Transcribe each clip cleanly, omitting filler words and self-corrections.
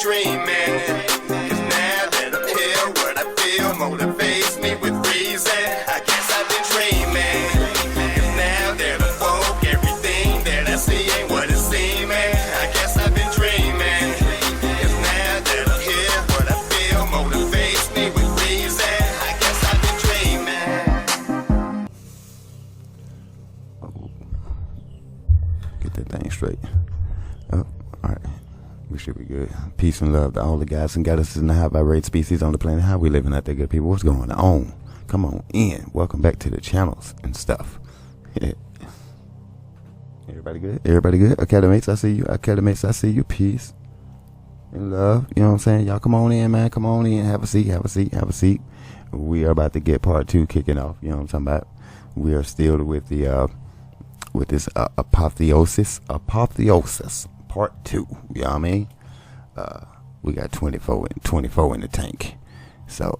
dreaming. 'Cause now that I'm here, what I feel motivates me with reason. I guess I've been dreaming. 'Cause now that I'm woke, everything that I see ain't what it seeming. I guess I've been dreaming. 'Cause now that I'm here, what I feel motivates me with reason. I guess I've been dreaming. Get that thing straight. Oh, alright. We should be good. Peace and love to all the guys and goddesses in the high vibrate species on the planet. How we living out there, good people? What's going on? Come on in. Welcome back to the channels and stuff. Yeah. Everybody good? Everybody good? Academates, I see you. Academates, I see you. Peace and love. You know what I'm saying? Y'all come on in, man. Come on in. Have a seat. Have a seat. Have a seat. We are about to get part 2 kicking off. You know what I'm talking about? We are still with the with this Apotheosis part 2. You know what I mean? We got 24 in the tank. So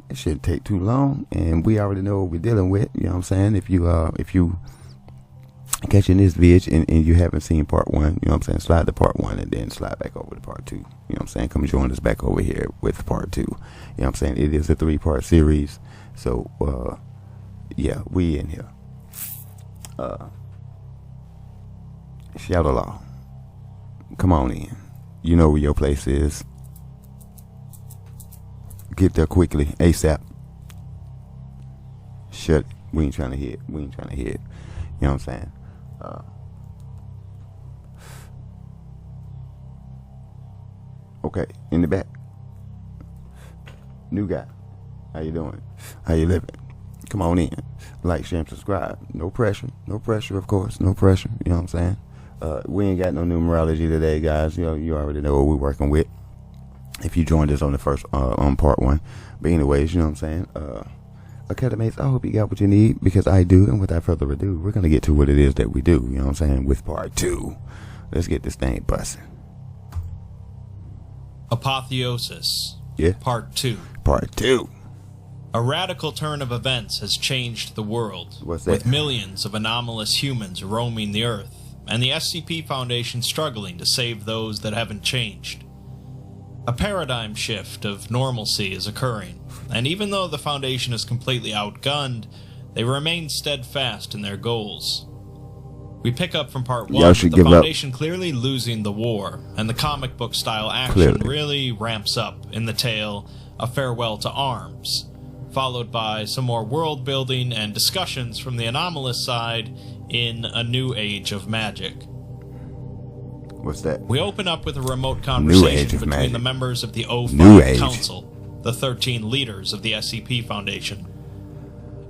it shouldn't take too long, and we already know what we're dealing with. You know what I'm saying? If you catching this vid and you haven't seen part 1, you know what I'm saying, slide to part 1 and then slide back over to part 2. You know what I'm saying? Come join us back over here with part 2. You know what I'm saying? It is a 3-part series. So yeah, we in here. Shadow Law. Come on in. You know where your place is. Get there quickly, ASAP. Shut it. We ain't trying to hit. We ain't trying to hit. You know what I'm saying? Okay, in the back. New guy. How you doing? How you living? Come on in. Like, share, and subscribe. No pressure. No pressure, of course. No pressure. You know what I'm saying? We ain't got no numerology today, guys. You know, you already know what we're working with if you joined us on the first on part 1. But anyways, you know what I'm saying? Academates, I hope you got what you need, because I do. And without further ado, we're gonna get to what it is that we do. You know what I'm saying? With part 2. Let's get this thing busting. Apotheosis. Yeah. Part 2. Part 2. A radical turn of events has changed the world, What's that? with millions of anomalous humans roaming the earth, and the SCP Foundation struggling to save those that haven't changed. A paradigm shift of normalcy is occurring, and even though the Foundation is completely outgunned, they remain steadfast in their goals. We pick up from part 1 with the Foundation clearly losing the war, and the comic book style action really ramps up in the tale A Farewell to Arms, followed by some more world building and discussions from the anomalous side in A New Age of Magic. What's that? We open up with a remote conversation between the members of the O5 Council, the 13 leaders of the SCP Foundation.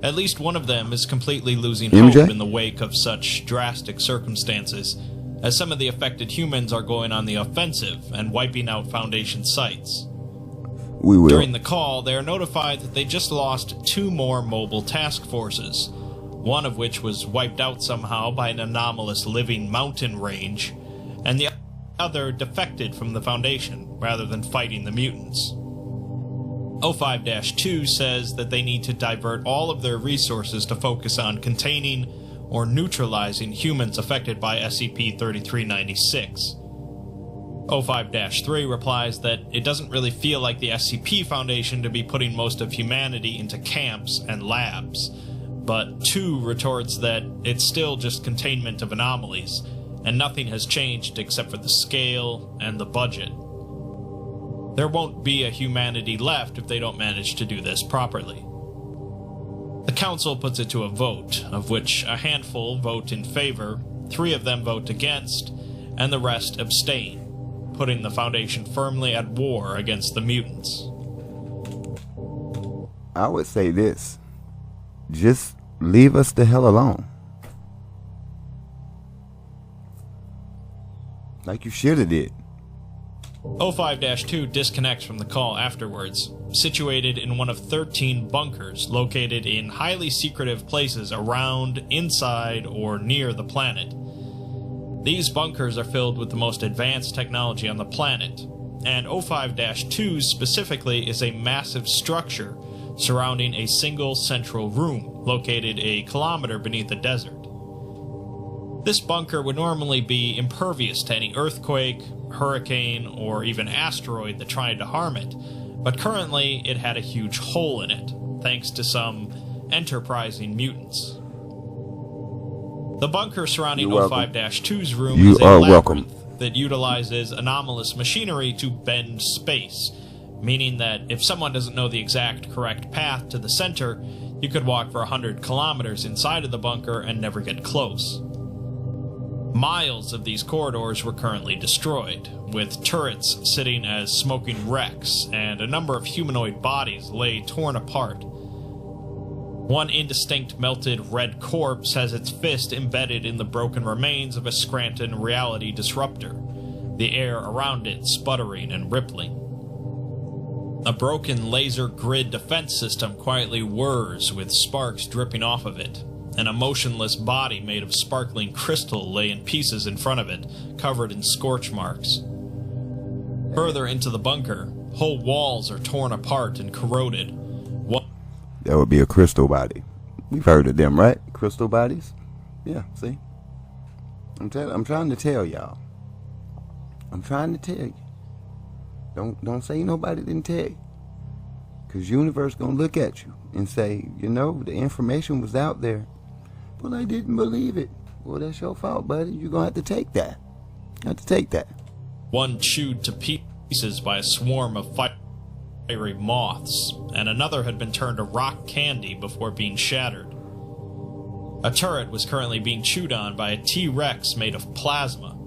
At least one of them is completely losing hope in the wake of such drastic circumstances, as some of the affected humans are going on the offensive and wiping out Foundation sites. During the call, they are notified that they just lost 2 more mobile task forces, one of which was wiped out somehow by an anomalous living mountain range, and the other defected from the Foundation rather than fighting the mutants. O5-2 says that they need to divert all of their resources to focus on containing or neutralizing humans affected by SCP-3396. O5-3 replies that it doesn't really feel like the SCP Foundation to be putting most of humanity into camps and labs, but 2 retorts that it's still just containment of anomalies, and nothing has changed except for the scale and the budget. There won't be a humanity left if they don't manage to do this properly. The Council puts it to a vote, of which a handful vote in favor, 3 of them vote against, and the rest abstain, putting the Foundation firmly at war against the mutants. I would say this. Just leave us the hell alone. Like you should have did. O5-2 disconnects from the call afterwards, situated in one of 13 bunkers located in highly secretive places around, inside, or near the planet. These bunkers are filled with the most advanced technology on the planet, and O5-2 specifically is a massive structure surrounding a single central room located a kilometer beneath the desert. This bunker would normally be impervious to any earthquake, hurricane, or even asteroid that tried to harm it, but currently it had a huge hole in it, thanks to some enterprising mutants. The bunker surrounding O5-2's room is a labyrinth that utilizes anomalous machinery to bend space, meaning that if someone doesn't know the exact correct path to the center, you could walk for 100 kilometers inside of the bunker and never get close. Miles of these corridors were currently destroyed, with turrets sitting as smoking wrecks, and a number of humanoid bodies lay torn apart. One indistinct melted red corpse has its fist embedded in the broken remains of a Scranton reality disruptor, the air around it sputtering and rippling. A broken laser grid defense system quietly whirs with sparks dripping off of it, and a motionless body made of sparkling crystal lay in pieces in front of it, covered in scorch marks. Further into the bunker, whole walls are torn apart and corroded. That would be a crystal body. We've heard of them, right? Crystal bodies? Yeah, see? I'm trying to tell y'all. I'm trying to tell you. Don't say nobody didn't tell you. Because universe gonna look at you and say, you know, the information was out there, but I didn't believe it. Well, that's your fault, buddy. You're gonna have to take that. One chewed to pieces by a swarm of fiery moths, and another had been turned to rock candy before being shattered. A turret was currently being chewed on by a T-Rex made of plasma.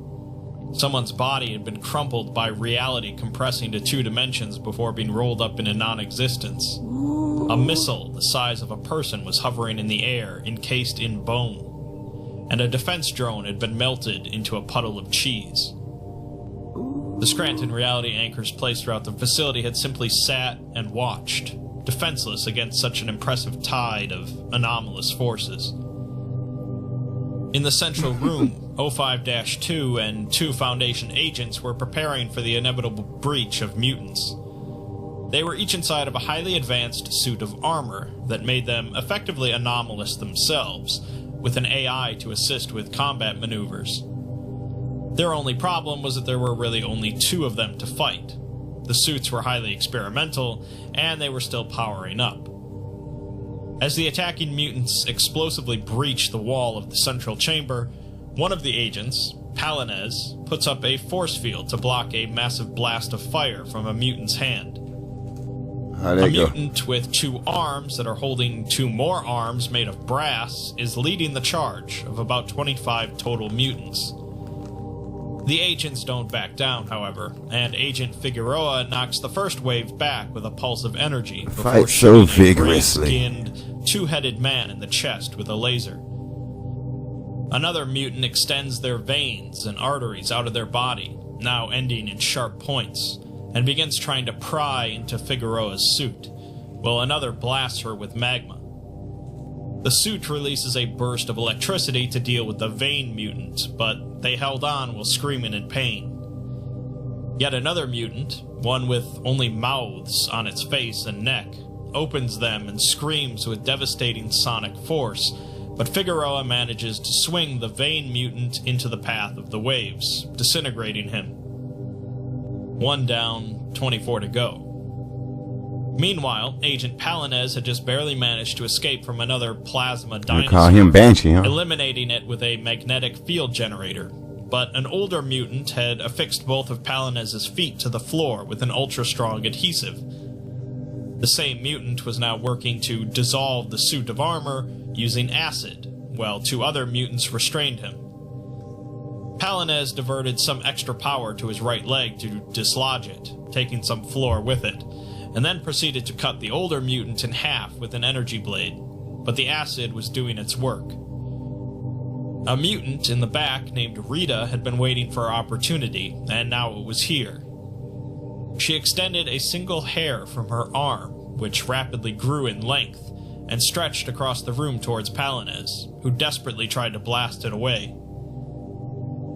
Someone's body had been crumpled by reality compressing to 2 dimensions before being rolled up into non-existence. A missile the size of a person was hovering in the air, encased in bone, and a defense drone had been melted into a puddle of cheese. The Scranton reality anchors placed throughout the facility had simply sat and watched, defenseless against such an impressive tide of anomalous forces. In the central room, O5-2 and 2 Foundation agents were preparing for the inevitable breach of mutants. They were each inside of a highly advanced suit of armor that made them effectively anomalous themselves, with an AI to assist with combat maneuvers. Their only problem was that there were really only 2 of them to fight. The suits were highly experimental, and they were still powering up. As the attacking mutants explosively breach the wall of the central chamber, one of the agents, Palinez, puts up a force field to block a massive blast of fire from a mutant's hand. A mutant with 2 arms that are holding 2 more arms made of brass is leading the charge of about 25 total mutants. The agents don't back down, however, and Agent Figueroa knocks the first wave back with a pulse of energy before so vigorously. a gray-skinned, 2-headed man in the chest with a laser. Another mutant extends their veins and arteries out of their body, now ending in sharp points, and begins trying to pry into Figueroa's suit, while another blasts her with magma. The suit releases a burst of electricity to deal with the vein mutant, but they held on while screaming in pain. Yet another mutant, one with only mouths on its face and neck, opens them and screams with devastating sonic force, but Figueroa manages to swing the vein mutant into the path of the waves, disintegrating him. 1 down, 24 to go. Meanwhile, Agent Palinez had just barely managed to escape from another plasma dinosaur, call him Banshee, huh? eliminating it with a magnetic field generator. But an older mutant had affixed both of Palinez's feet to the floor with an ultra-strong adhesive. The same mutant was now working to dissolve the suit of armor using acid, while 2 other mutants restrained him. Palinez diverted some extra power to his right leg to dislodge it, taking some floor with it, and then proceeded to cut the older mutant in half with an energy blade, but the acid was doing its work. A mutant in the back named Rita had been waiting for her opportunity, and now it was here. She extended a single hair from her arm, which rapidly grew in length, and stretched across the room towards Palinez, who desperately tried to blast it away.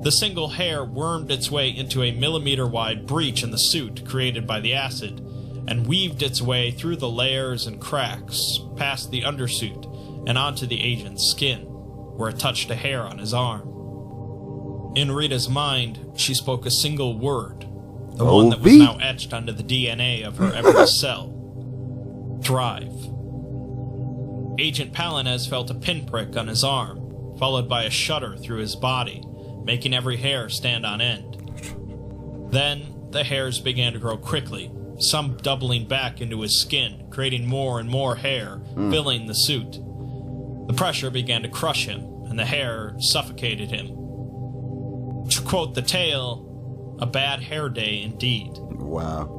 The single hair wormed its way into a millimeter-wide breach in the suit created by the acid, and weaved its way through the layers and cracks, past the undersuit, and onto the agent's skin, where it touched a hair on his arm. In Rita's mind, she spoke a single word, the one that was now etched onto the DNA of her every cell. Thrive. Agent Palinez felt a pinprick on his arm, followed by a shudder through his body, making every hair stand on end. Then, the hairs began to grow quickly, some doubling back into his skin, creating more and more hair, filling the suit. The pressure began to crush him, and the hair suffocated him. To quote the tale, a bad hair day indeed. Wow.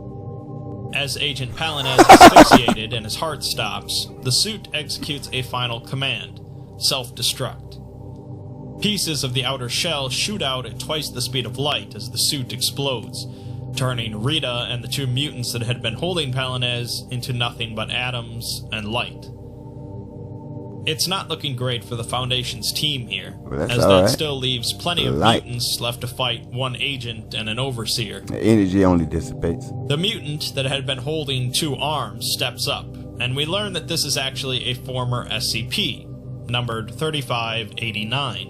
As Agent Palinez is asphyxiated and his heart stops, the suit executes a final command, self-destruct. Pieces of the outer shell shoot out at twice the speed of light as the suit explodes, turning Rita and the two mutants that had been holding Palinez into nothing but atoms and light. It's not looking great for the Foundation's team here, as that still leaves plenty of mutants left to fight one agent and an overseer. The energy only dissipates. The mutant that had been holding two arms steps up, and we learn that this is actually a former SCP, numbered 3589.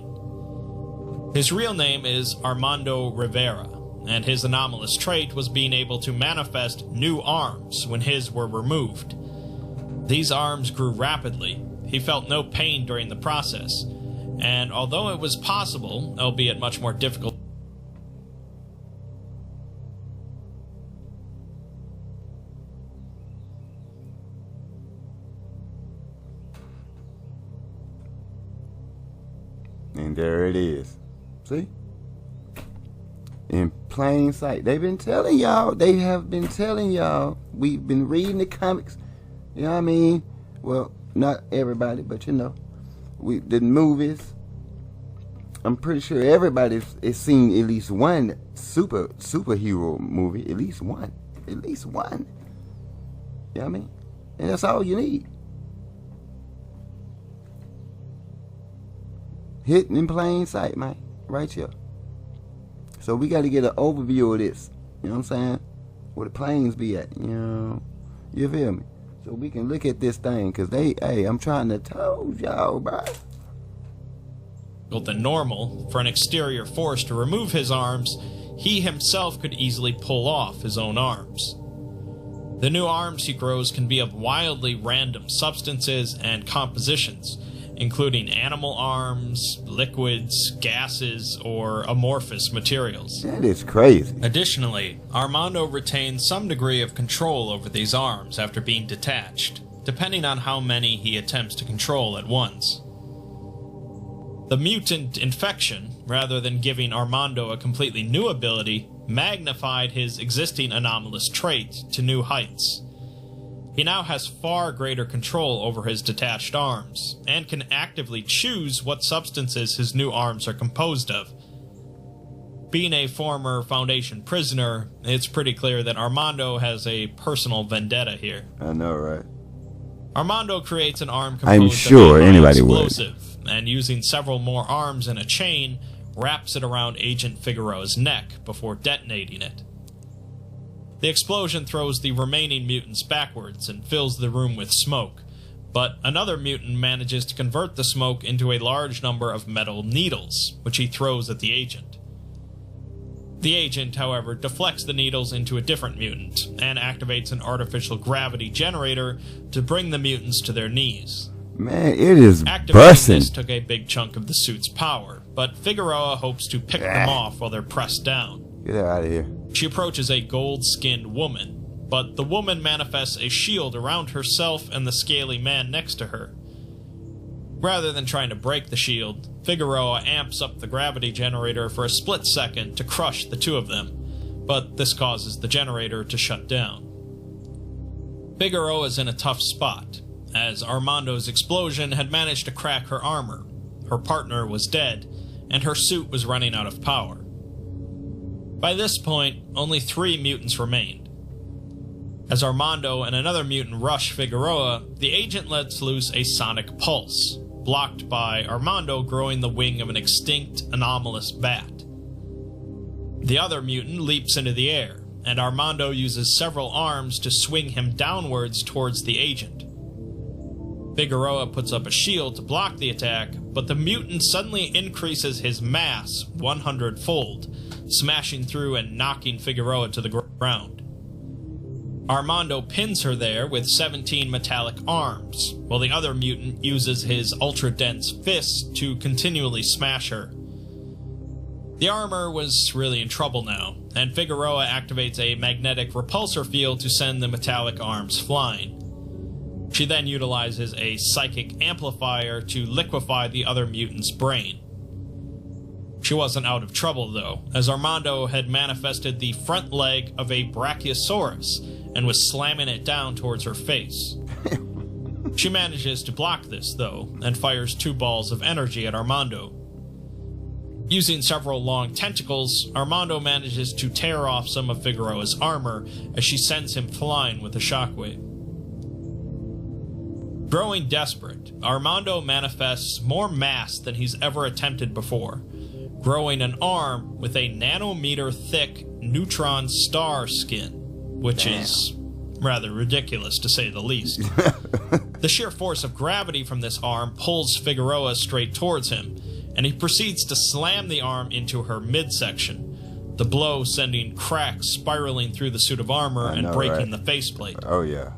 His real name is Armando Rivera, and his anomalous trait was being able to manifest new arms when his were removed. These arms grew rapidly. He felt no pain during the process, and although it was possible, albeit much more difficult, and there it is. See? In plain sight. They've been telling y'all. They have been telling y'all. We've been reading the comics. You know what I mean? Well, not everybody, but you know. The movies. I'm pretty sure everybody has seen at least one superhero movie. At least one. At least one. You know what I mean? And that's all you need. Hidden in plain sight, man. Right here. So we got to get an overview of this. You know what I'm saying? Where the planes be at. You know? You feel me? So we can look at this thing. Because I'm trying to tell y'all, bro. Than normal for an exterior force to remove his arms, he himself could easily pull off his own arms. The new arms he grows can be of wildly random substances and compositions, including animal arms, liquids, gases, or amorphous materials. That is crazy. Additionally, Armando retains some degree of control over these arms after being detached, depending on how many he attempts to control at once. The mutant infection, rather than giving Armando a completely new ability, magnified his existing anomalous trait to new heights. He now has far greater control over his detached arms, and can actively choose what substances his new arms are composed of. Being a former Foundation prisoner, it's pretty clear that Armando has a personal vendetta here. I know, right? Armando creates an arm composed I'm sure of anybody explosive, would. And using several more arms in a chain, wraps it around Agent Figueroa's neck before detonating it. The explosion throws the remaining mutants backwards and fills the room with smoke, but another mutant manages to convert the smoke into a large number of metal needles, which he throws at the agent. The agent, however, deflects the needles into a different mutant, and activates an artificial gravity generator to bring the mutants to their knees. Man, it is Activating busting. this took a big chunk of the suit's power, but Figueroa hopes to pick them off while they're pressed down. Get out of here. She approaches a gold-skinned woman, but the woman manifests a shield around herself and the scaly man next to her. Rather than trying to break the shield, Figueroa amps up the gravity generator for a split second to crush the two of them, but this causes the generator to shut down. Figueroa's in a tough spot, as Armando's explosion had managed to crack her armor, her partner was dead, and her suit was running out of power. By this point, only 3 mutants remained. As Armando and another mutant rush Figueroa, the agent lets loose a sonic pulse, blocked by Armando growing the wing of an extinct, anomalous bat. The other mutant leaps into the air, and Armando uses several arms to swing him downwards towards the agent. Figueroa puts up a shield to block the attack, but the mutant suddenly increases his mass 100-fold, smashing through and knocking Figueroa to the ground. Armando pins her there with 17 metallic arms, while the other mutant uses his ultra-dense fists to continually smash her. The armor was really in trouble now, and Figueroa activates a magnetic repulsor field to send the metallic arms flying. She then utilizes a psychic amplifier to liquefy the other mutant's brain. She wasn't out of trouble, though, as Armando had manifested the front leg of a Brachiosaurus and was slamming it down towards her face. She manages to block this, though, and fires 2 balls of energy at Armando. Using several long tentacles, Armando manages to tear off some of Figueroa's armor as she sends him flying with a shockwave. Growing desperate, Armando manifests more mass than he's ever attempted before, growing an arm with a nanometer-thick neutron star skin, which is rather ridiculous to say the least. The sheer force of gravity from this arm pulls Figueroa straight towards him, and he proceeds to slam the arm into her midsection, the blow sending cracks spiraling through the suit of armor and breaking the faceplate. Oh, yeah.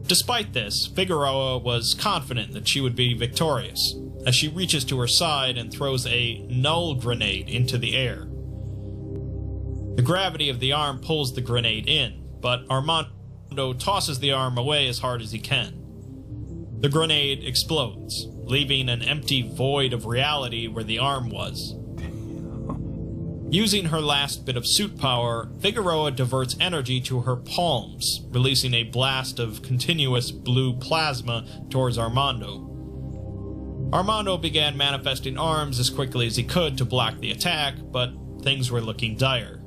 Despite this, Figueroa was confident that she would be victorious, as she reaches to her side and throws a null grenade into the air. The gravity of the arm pulls the grenade in, but Armando tosses the arm away as hard as he can. The grenade explodes, leaving an empty void of reality where the arm was. Using her last bit of suit power, Figueroa diverts energy to her palms, releasing a blast of continuous blue plasma towards Armando. Armando began manifesting arms as quickly as he could to block the attack, but things were looking dire.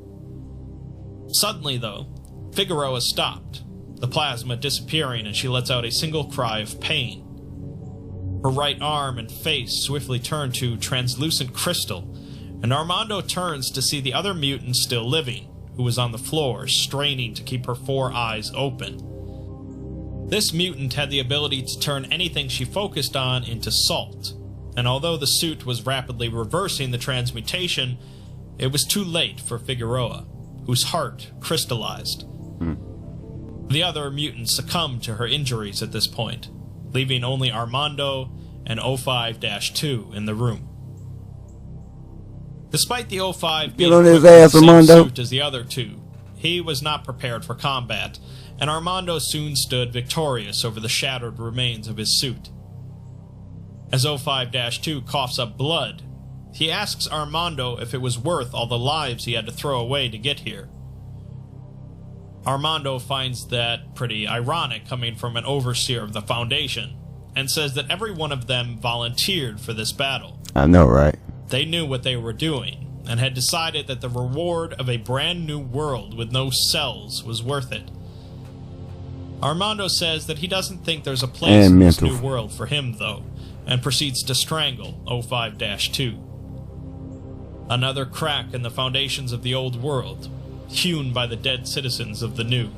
Suddenly, though, Figueroa stopped, the plasma disappearing, and she lets out a single cry of pain. Her right arm and face swiftly turn to translucent crystal, and Armando turns to see the other mutant still living, who was on the floor, straining to keep her 4 eyes open. This mutant had the ability to turn anything she focused on into salt, and although the suit was rapidly reversing the transmutation, it was too late for Figueroa, whose heart crystallized. The other mutants succumbed to her injuries at this point, leaving only Armando and O5-2 in the room. Despite the O5 being on his equipped ass, with the same Armando. suit as the other 2, he was not prepared for combat, and Armando soon stood victorious over the shattered remains of his suit. As O5-2 coughs up blood, he asks Armando if it was worth all the lives he had to throw away to get here. Armando finds that pretty ironic coming from an overseer of the Foundation, and says that every one of them volunteered for this battle. I know, right? They knew what they were doing, and had decided that the reward of a brand new world with no cells was worth it. Armando says that he doesn't think there's a place in this new world for him, though, and proceeds to strangle O5-2. Another crack in the foundations of the old world, hewn by the dead citizens of the new.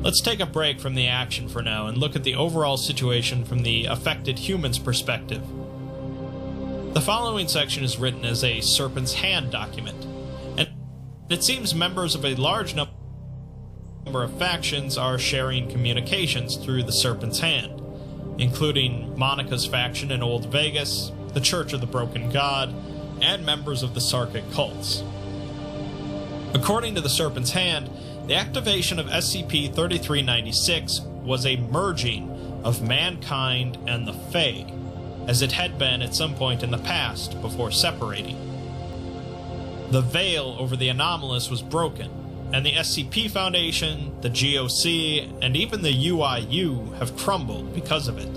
Let's take a break from the action for now and look at the overall situation from the affected human's perspective. The following section is written as a Serpent's Hand document, and it seems members of a large number of factions are sharing communications through the Serpent's Hand, including Monica's faction in Old Vegas, the Church of the Broken God, and members of the Sarkic cults. According to the Serpent's Hand, the activation of SCP-3396 was a merging of mankind and the Fae, as it had been at some point in the past before separating. The veil over the anomalous was broken, and the SCP Foundation, the GOC, and even the UIU have crumbled because of it.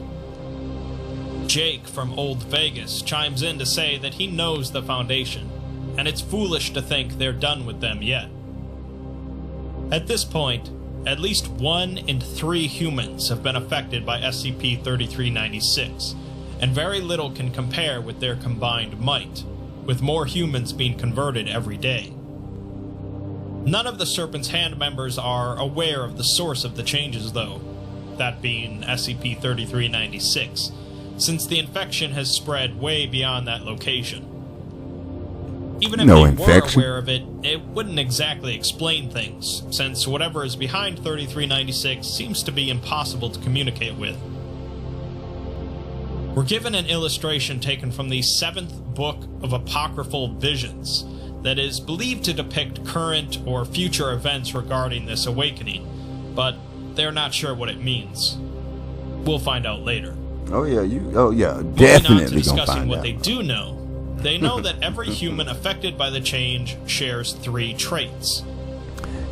Jake from Old Vegas chimes in to say that he knows the Foundation, and it's foolish to think they're done with them yet. At this point, at least 1 in 3 humans have been affected by SCP-3396, and very little can compare with their combined might, with more humans being converted every day. None of the Serpent's Hand members are aware of the source of the changes, though, that being SCP-3396, since the infection has spread way beyond that location. Even if they were aware of it, it wouldn't exactly explain things, since whatever is behind 3396 seems to be impossible to communicate with. We're given an illustration taken from the 7th book of Apocryphal Visions that is believed to depict current or future events regarding this awakening, but they're not sure what it means. We'll find out later. Definitely discussing what they do know. They know that every human affected by the change shares 3 traits.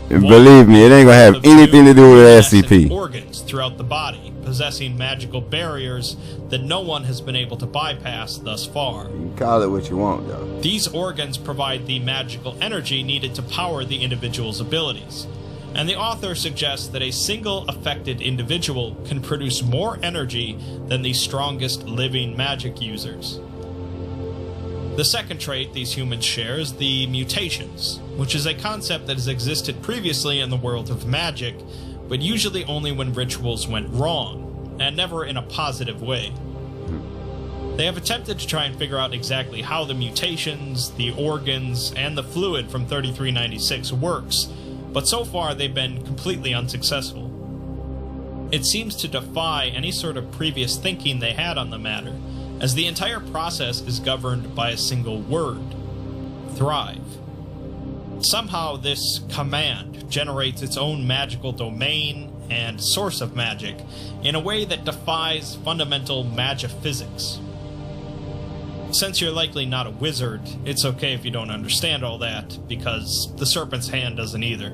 Believe me, it ain't gonna have anything to do with SCP. Organs throughout the body, possessing magical barriers that no one has been able to bypass thus far. You can call it what you want, though. These organs provide the magical energy needed to power the individual's abilities. And the author suggests that a single affected individual can produce more energy than the strongest living magic users. The second trait these humans share is the mutations, which is a concept that has existed previously in the world of magic, but usually only when rituals went wrong, and never in a positive way. They have attempted to try and figure out exactly how the mutations, the organs, and the fluid from 3396 works, but so far they've been completely unsuccessful. It seems to defy any sort of previous thinking they had on the matter, as the entire process is governed by a single word: thrive. Somehow this command generates its own magical domain and source of magic in a way that defies fundamental magiphysics. Since you're likely not a wizard, it's okay if you don't understand all that, because the Serpent's Hand doesn't either.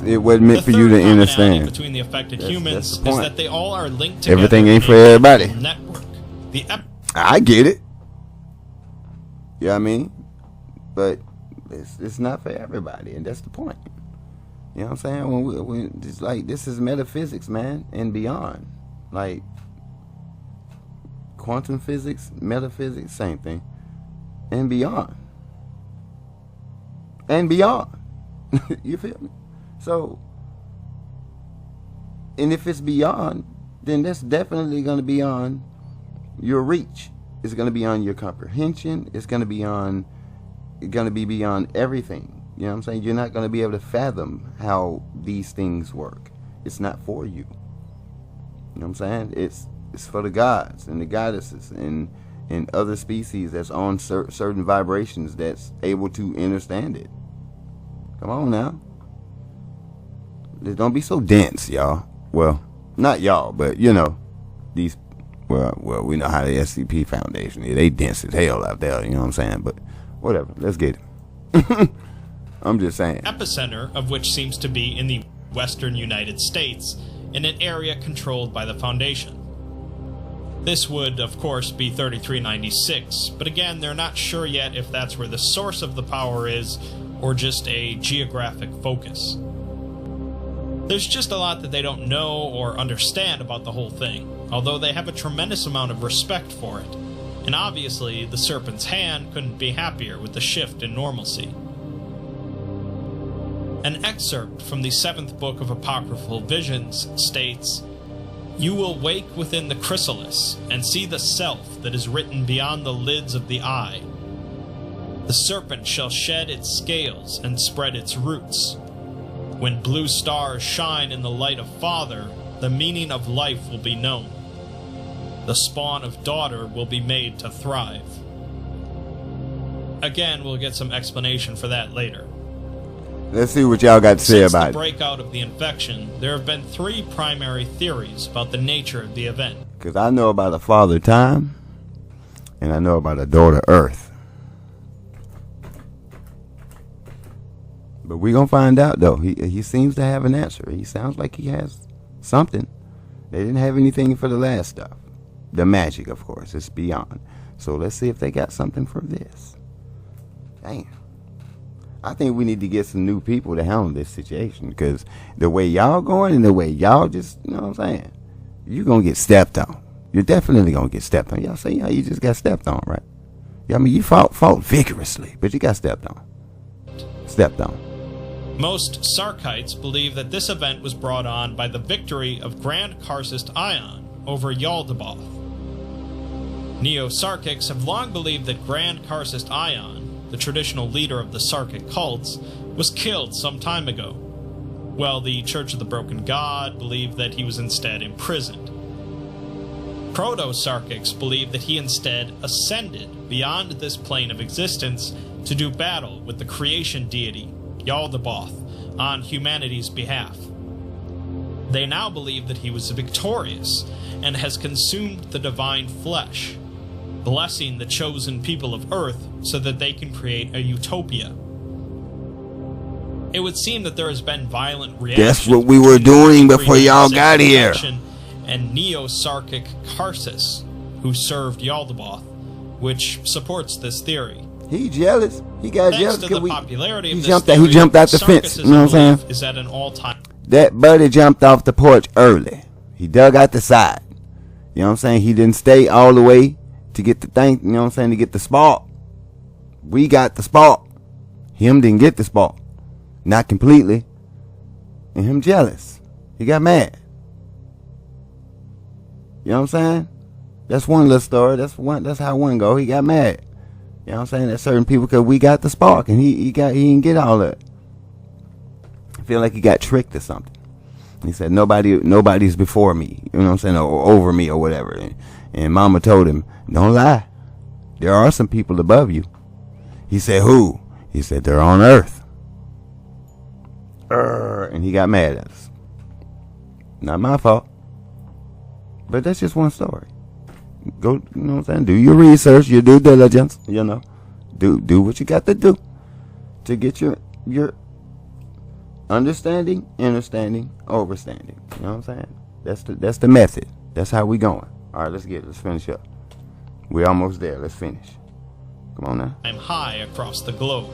It wasn't meant for you to understand. Between the affected humans is that they all are linked together. Everything ain't for everybody. Network. I get it. You know what I mean? But it's not for everybody, and that's the point. You know what I'm saying? When it's like, this is metaphysics, man, and beyond. Like quantum physics, metaphysics, same thing, and beyond. And beyond. You feel me? So, and if it's beyond, then that's definitely going to be on your reach. It's going to be on your comprehension. It's going to be beyond everything. You know what I'm saying? You're not going to be able to fathom how these things work. It's not for you. You know what I'm saying? It's for the gods and the goddesses and other species that's on certain vibrations that's able to understand it. Come on now. Don't be so dense, y'all. Well, not y'all, but you know, these. Well, we know how the SCP Foundation is. They dense as hell out there. You know what I'm saying? But whatever. Let's get it. I'm just saying. Epicenter of which seems to be in the western United States, in an area controlled by the Foundation. This would, of course, be 3396, but again, they're not sure yet if that's where the source of the power is, or just a geographic focus. There's just a lot that they don't know or understand about the whole thing, although they have a tremendous amount of respect for it, and obviously the Serpent's Hand couldn't be happier with the shift in normalcy. An excerpt from the 7th book of Apocryphal Visions states, "You will wake within the chrysalis and see the self that is written beyond the lids of the eye. The serpent shall shed its scales and spread its roots. When blue stars shine in the light of Father, the meaning of life will be known. The spawn of daughter will be made to thrive." Again, we'll get some explanation for that later. Let's see what y'all got to say about it. Since the breakout of the infection, there have been 3 primary theories about the nature of the event. Because I know about a father time, and I know about a daughter earth. But we're going to find out, though. He seems to have an answer. He sounds like he has something. They didn't have anything for the last stuff. The magic, of course, is beyond. So let's see if they got something for this. Damn. I think we need to get some new people to handle this situation, because the way y'all going and the way y'all just, you know what I'm saying, you're going to get stepped on. You're definitely going to get stepped on. Y'all say, yeah, you just got stepped on, right? Yeah, I mean, you fought vigorously, but you got stepped on. Stepped on. Most Sarkites believe that this event was brought on by the victory of Grand Karcist Ion over Yaldabaoth. Neo-Sarkics have long believed that Grand Karcist Ion, the traditional leader of the Sarkic cults, was killed some time ago, while the Church of the Broken God believed that he was instead imprisoned. Proto-Sarkics believe that he instead ascended beyond this plane of existence to do battle with the creation deity, Yaldabaoth, on humanity's behalf. They now believe that he was victorious and has consumed the divine flesh, blessing the chosen people of Earth so that they can create a utopia. It would seem that there has been violent reaction. That's what we were doing before y'all got here. And Neo-Sarkic Karcist, who served Yaldabaoth, which supports this theory. He jealous. He got Thanks jealous. to the popularity of He this jumped theory, he jumped out the fence. You know what I'm saying? Is at an all-time. That buddy jumped off the porch early. He dug out the side. You know what I'm saying? He didn't stay all the way to get the thing. You know what I'm saying? To get the spark. We got the spark. Him didn't get the spark. Not completely. And him jealous. He got mad. You know what I'm saying? That's one little story. That's how one go. He got mad. You know what I'm saying? There's certain people, because we got the spark and he didn't get all that. I feel like he got tricked or something. He said nobody's before me. You know what I'm saying? Or over me or whatever. And mama told him, don't lie. There are some people above you. He said, who? He said, they're on earth. And he got mad at us. Not my fault. But that's just one story. Go, you know what I'm saying? Do your research, your due diligence, you know. Do what you got to do to get your understanding, understanding, overstanding. You know what I'm saying? That's the method. That's how we going. All right, let's finish up. We're almost there. Let's finish. Come on now. I'm high across the globe.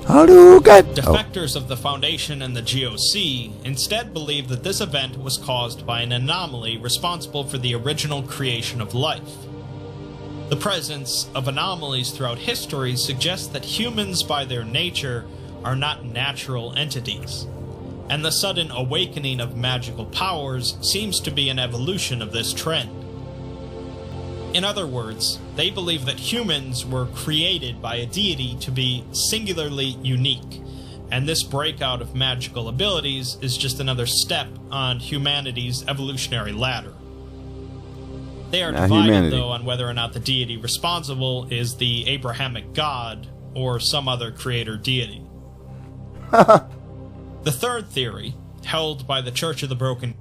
Defectors of the Foundation and the GOC instead believe that this event was caused by an anomaly responsible for the original creation of life. The presence of anomalies throughout history suggests that humans by their nature are not natural entities, and the sudden awakening of magical powers seems to be an evolution of this trend. In other words, they believe that humans were created by a deity to be singularly unique, and this breakout of magical abilities is just another step on humanity's evolutionary ladder. They are divided, though, on whether or not the deity responsible is the Abrahamic God or some other creator deity. The third theory, held by the Church of the Broken...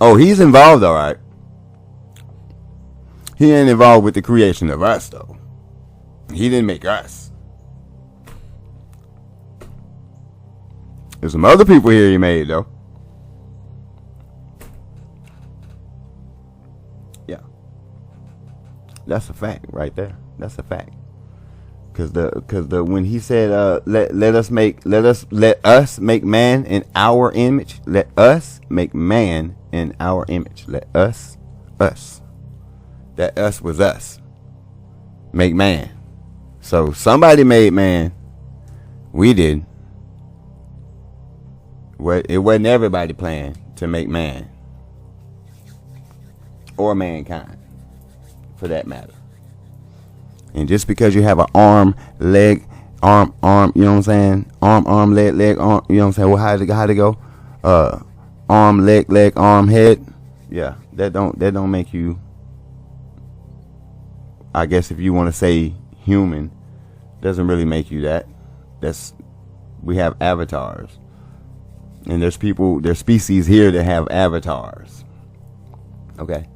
Oh, he's involved, all right. He ain't involved with the creation of us, though. He didn't make us. There's some other people here he made, though. Yeah. That's a fact right there. That's a fact. Cause when he said let us make man in our image. Let us make man in our image. Let us. That us was us. Make man. So somebody made man. We did. It wasn't everybody plan to make man. Or mankind. For that matter. And just because you have an arm, leg, arm, you know what I'm saying? Arm, leg, arm, you know what I'm saying? Well, how'd it go? Arm, leg, arm, head. Yeah, that don't make you, I guess if you want to say human, doesn't really make you that. We have avatars. And there's species here that have avatars. Okay?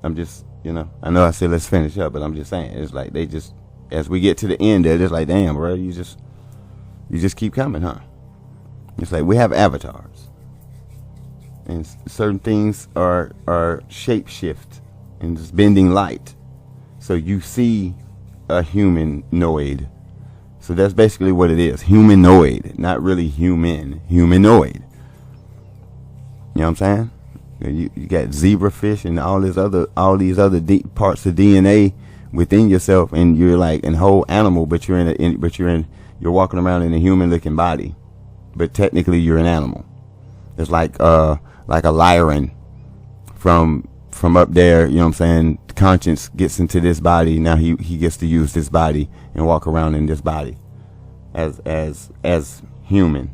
I'm just, I know I said let's finish up, but I'm just saying, it's like they just, as we get to the end of it, it's like, damn, bro, you just keep coming, huh? It's like we have avatars. And certain things are shape shift and just bending light. So you see a humanoid. So that's basically what it is. Humanoid. Not really human. Humanoid. You know what I'm saying? You got zebrafish and all these other deep parts of DNA within yourself, and you're like a whole animal, but you're walking around in a human looking body, but technically you're an animal. It's like a lyran from up there, you know what I'm saying? Conscience gets into this body. Now he gets to use this body and walk around in this body as human.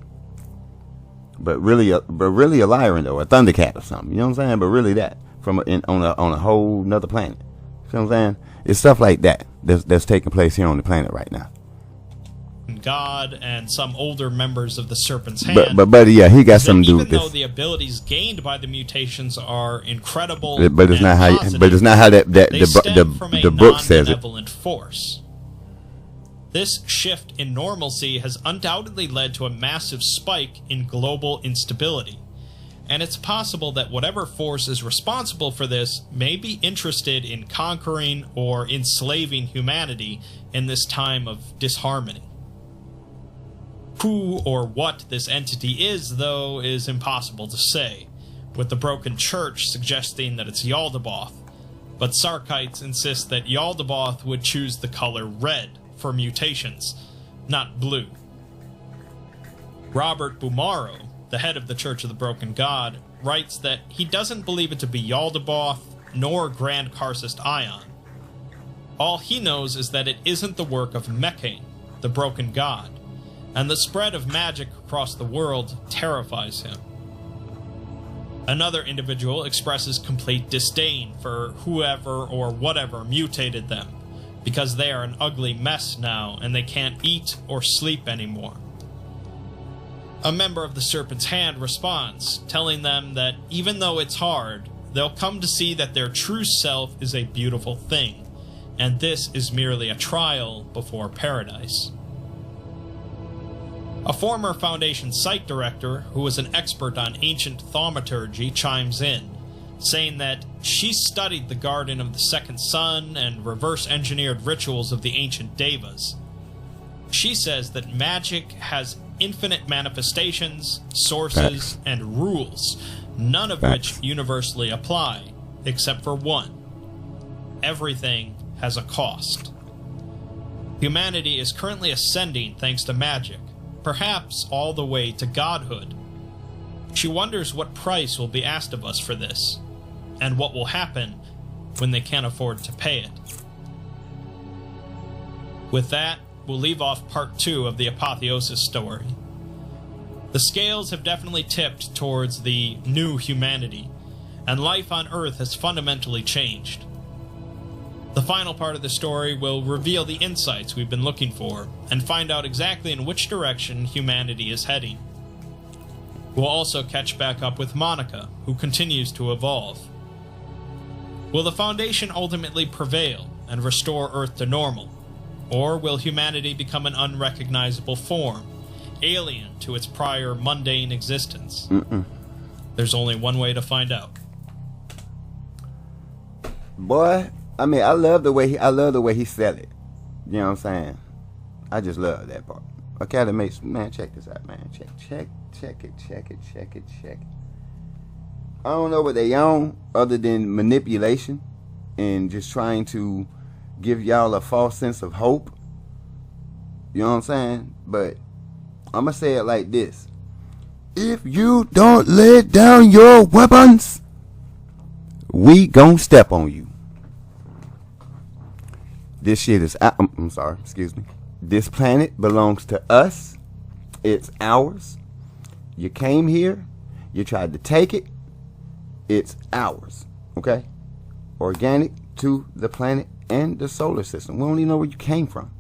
But really a lyran though, a thundercat or something. You know what I'm saying? But really that on a whole nother planet. You know what I'm saying? It's stuff like that that's taking place here on the planet right now. God and some older members of the Serpent's Hand. But buddy, yeah, he got something to do with this. Even though the abilities gained by the mutations are incredible, but it's not how. But it's not how the book says it. Force. This shift in normalcy has undoubtedly led to a massive spike in global instability, and it's possible that whatever force is responsible for this may be interested in conquering or enslaving humanity in this time of disharmony. Who or what this entity is, though, is impossible to say, with the Broken Church suggesting that it's Yaldabaoth, but Sarkites insist that Yaldabaoth would choose the color red for mutations, not blue. Robert Bumaro, the head of the Church of the Broken God, writes that he doesn't believe it to be Yaldabaoth nor Grand Karcist Ion. All he knows is that it isn't the work of Mechane, the Broken God, and the spread of magic across the world terrifies him. Another individual expresses complete disdain for whoever or whatever mutated them, because they are an ugly mess now and they can't eat or sleep anymore. A member of the Serpent's Hand responds, telling them that even though it's hard, they'll come to see that their true self is a beautiful thing, and this is merely a trial before paradise. A former Foundation site director, who was an expert on ancient thaumaturgy, chimes in, saying that she studied the Garden of the Second Sun and reverse-engineered rituals of the ancient Devas. She says that magic has infinite manifestations, sources, and rules, none of which universally apply, except for one. Everything has a cost. Humanity is currently ascending thanks to magic, perhaps all the way to godhood. She wonders what price will be asked of us for this, and what will happen when they can't afford to pay it. With that, we'll leave off part 2 of the Apotheosis story. The scales have definitely tipped towards the new humanity, and life on Earth has fundamentally changed. The final part of the story will reveal the insights we've been looking for, and find out exactly in which direction humanity is heading. We'll also catch back up with Monica, who continues to evolve. Will the Foundation ultimately prevail and restore Earth to normal? Or will humanity become an unrecognizable form, alien to its prior mundane existence? There's only one way to find out. Boy, I mean, I love the way he said it. You know what I'm saying? I just love that part. Academy, man, check this out, man. Check it. I don't know what they own other than manipulation and just trying to give y'all a false sense of hope. You know what I'm saying? But I'm gonna say it like this: if you don't lay down your weapons, we gon' step on you. This shit is I'm sorry, excuse me. This planet belongs to us. It's ours. You came here, you tried to take it. It's ours. Okay? Organic to the planet and the solar system. We don't even know where you came from.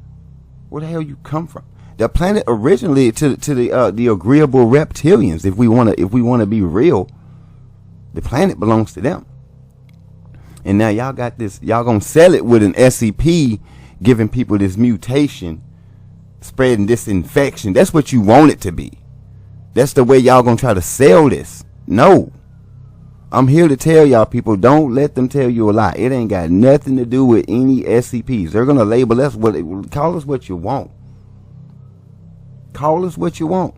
Where the hell you come from? The planet originally to the agreeable reptilians. If we wanna be real, the planet belongs to them. And now y'all got this. Y'all gonna sell it with an SCP, giving people this mutation, spreading this infection. That's what you want it to be. That's the way y'all gonna try to sell this. No. I'm here to tell y'all people, don't let them tell you a lie. It ain't got nothing to do with any SCPs. They're going to label us, call us what you want. Call us what you want.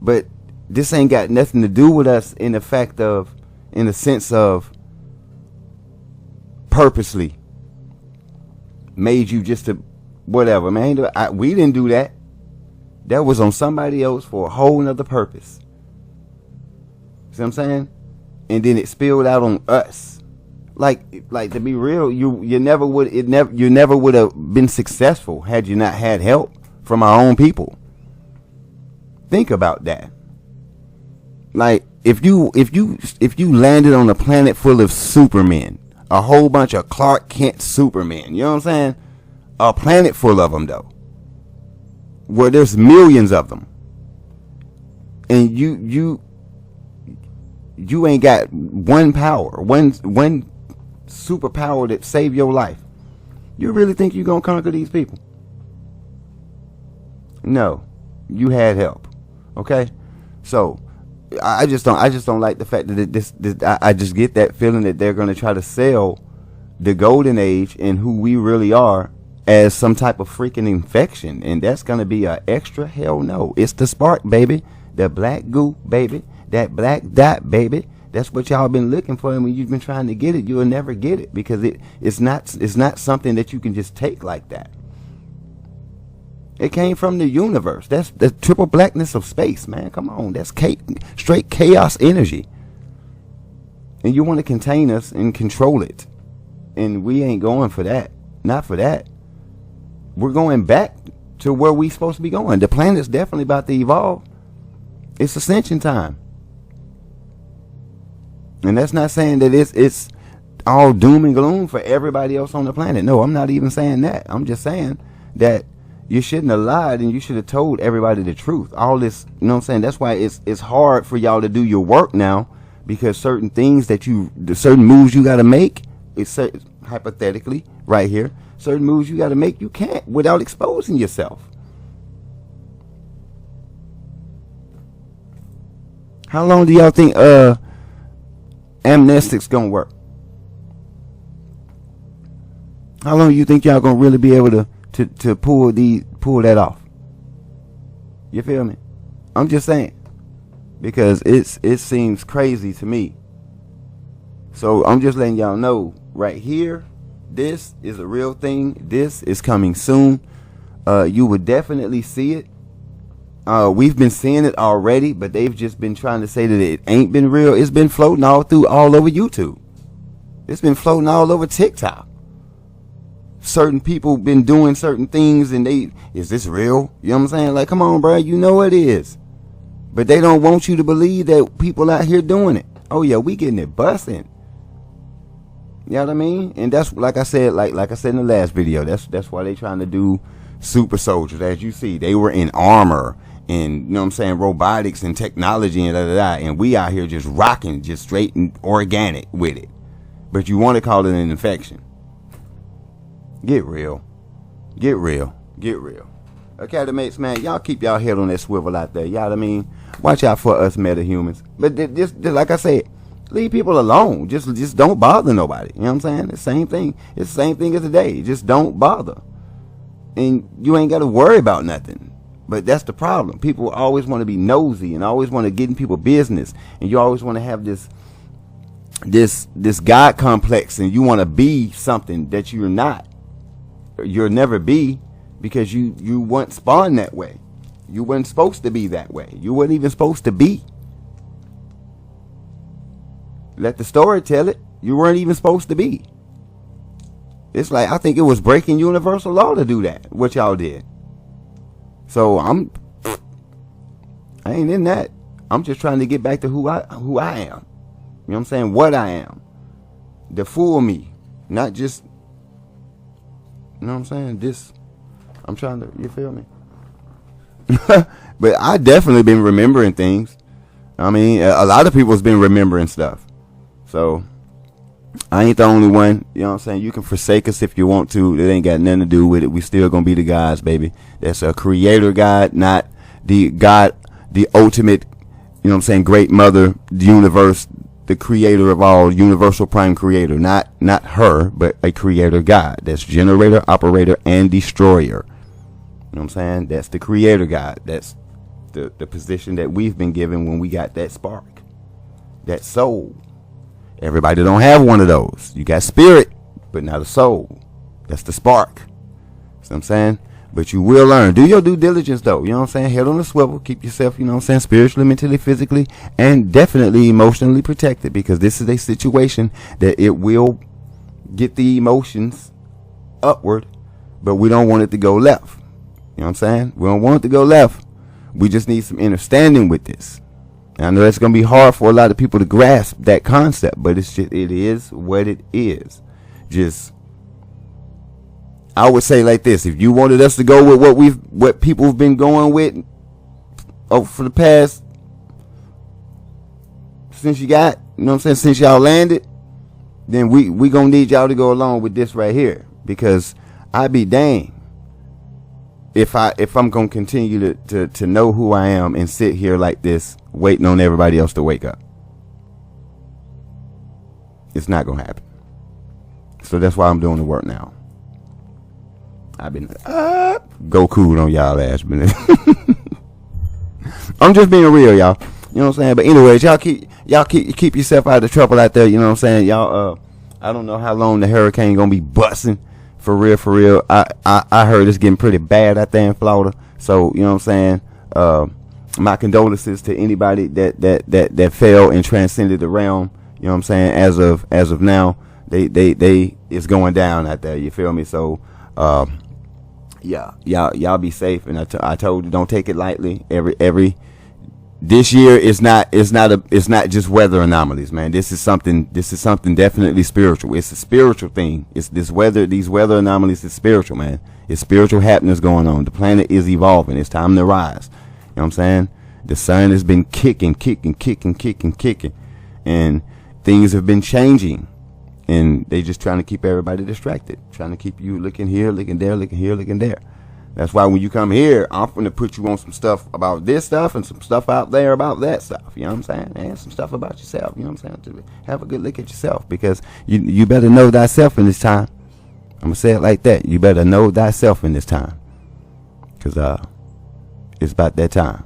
But this ain't got nothing to do with us in the sense of purposely made you just to whatever, man. We didn't do that. That was on somebody else for a whole nother purpose. See what I'm saying? And then it spilled out on us. Like to be real, you never would have been successful had you not had help from our own people. Think about that. Like if you landed on a planet full of supermen, a whole bunch of Clark Kent supermen, you know what I'm saying? A planet full of them though, where there's millions of them, and you ain't got one superpower that save your life. You really think you're gonna conquer these people? No, you had help. Okay, so I just don't like the fact that I just get that feeling that they're gonna try to sell the golden age and who we really are as some type of freaking infection, and that's gonna be a extra hell no. It's the spark, baby, the black goo, baby, that black dot, baby. That's what y'all been looking for, and when you've been trying to get it, you'll never get it because it's not something that you can just take like that. It came from the universe. That's the triple blackness of space, man. Come on, that's straight chaos energy, and you want to contain us and control it, and we ain't going for that. Not for that. We're going back to where we supposed to be going. The planet's definitely about to evolve. It's ascension time. And that's not saying that it's all doom and gloom for everybody else on the planet. No, I'm not even saying that. I'm just saying that you shouldn't have lied and you should have told everybody the truth. All this, you know what I'm saying? That's why it's hard for y'all to do your work now, because certain things the certain moves you got to make, it's hypothetically right here, certain moves you got to make, you can't without exposing yourself. How long do y'all think amnestics gonna work? How long do you think y'all gonna really be able to pull that off? You feel me? I'm just saying, because it seems crazy to me. So I'm just letting y'all know right here, this is a real thing. This is coming soon. You would definitely see it. We've been seeing it already, but they've just been trying to say that it ain't been real. It's been floating all over YouTube. It's been floating all over TikTok. Certain people been doing certain things, and is this real? You know what I'm saying? Like, come on, bro, you know it is. But they don't want you to believe that people out here doing it. Oh yeah, we getting it busting. You know what I mean? And that's like I said in the last video. That's why they trying to do super soldiers. As you see, they were in armor and, you know what I'm saying, robotics and technology and and we out here just rocking, just straight and organic with it. But you want to call it an infection. Get real. Get real. Get real. Academics, man, y'all keep y'all head on that swivel out there. Y'all know what I mean? Watch out for us metahumans. But just like I said, leave people alone. Just don't bother nobody. You know what I'm saying? The same thing. It's the same thing as today. Just don't bother. And you ain't got to worry about nothing. But that's the problem. People always want to be nosy and always want to get in people's business. And you always want to have this God complex, and you want to be something that you're not. You'll never be, because you weren't spawned that way. You weren't supposed to be that way. You weren't even supposed to be. Let the story tell it. You weren't even supposed to be. It's like, I think it was breaking universal law to do that, what y'all did. So I ain't in that. I'm just trying to get back to who I am. You know what I'm saying? What I am. The full me. Not just, you know what I'm saying? This, I'm trying to, you feel me? But I definitely been remembering things. I mean, a lot of people's been remembering stuff. So I ain't the only one. You know what I'm saying? You can forsake us if you want to. It ain't got nothing to do with it. We still gonna be the gods, baby. That's a creator God, not the God, the ultimate, you know what I'm saying, great mother, the universe, the creator of all, universal prime creator. Not her, but a creator God. That's generator, operator, and destroyer. You know what I'm saying? That's the creator God. That's the position that we've been given when we got that spark, that soul. Everybody don't have one of those. You got spirit, but not a soul. That's the spark. See what I'm saying? But you will learn. Do your due diligence, though. You know what I'm saying? Head on the swivel. Keep yourself, you know what I'm saying, spiritually, mentally, physically, and definitely emotionally protected, because this is a situation that it will get the emotions upward, but we don't want it to go left. You know what I'm saying? We don't want it to go left. We just need some understanding with this. And I know that's going to be hard for a lot of people to grasp that concept, but it's just, it is what it is. Just, I would say like this: if you wanted us to go with what people have been going with for the past, since you got, you know what I'm saying, since y'all landed, then we gonna need y'all to go along with this right here, because I be dang if I'm gonna continue to know who I am and sit here like this waiting on everybody else to wake up. It's not gonna happen. So that's why I'm doing the work now. I've been go cool on y'all ass, man. I'm just being real, y'all. You know what I'm saying? But anyways, y'all keep yourself out of trouble out there. You know what I'm saying? Y'all, I don't know how long the hurricane gonna be busting. For real. I heard it's getting pretty bad out there in Florida. So, you know what I'm saying? My condolences to anybody that fell and transcended the realm. You know what I'm saying? As of now, they it's going down out there. You feel me? So, yeah, y'all be safe. And I told you, don't take it lightly. This year it's not just weather anomalies, man. This is something definitely spiritual. It's a spiritual thing. It's these weather anomalies is spiritual, man. It's spiritual happenings going on. The planet is evolving. It's time to rise. You know what I'm saying? The sun has been kicking, and things have been changing, and they just trying to keep everybody distracted, trying to keep you looking here, looking there, looking here, looking there. That's why when you come here, I'm going to put you on some stuff about this stuff and some stuff out there about that stuff. You know what I'm saying? And some stuff about yourself. You know what I'm saying? To have a good look at yourself, because you better know thyself in this time. I'm going to say it like that. You better know thyself in this time, because it's about that time.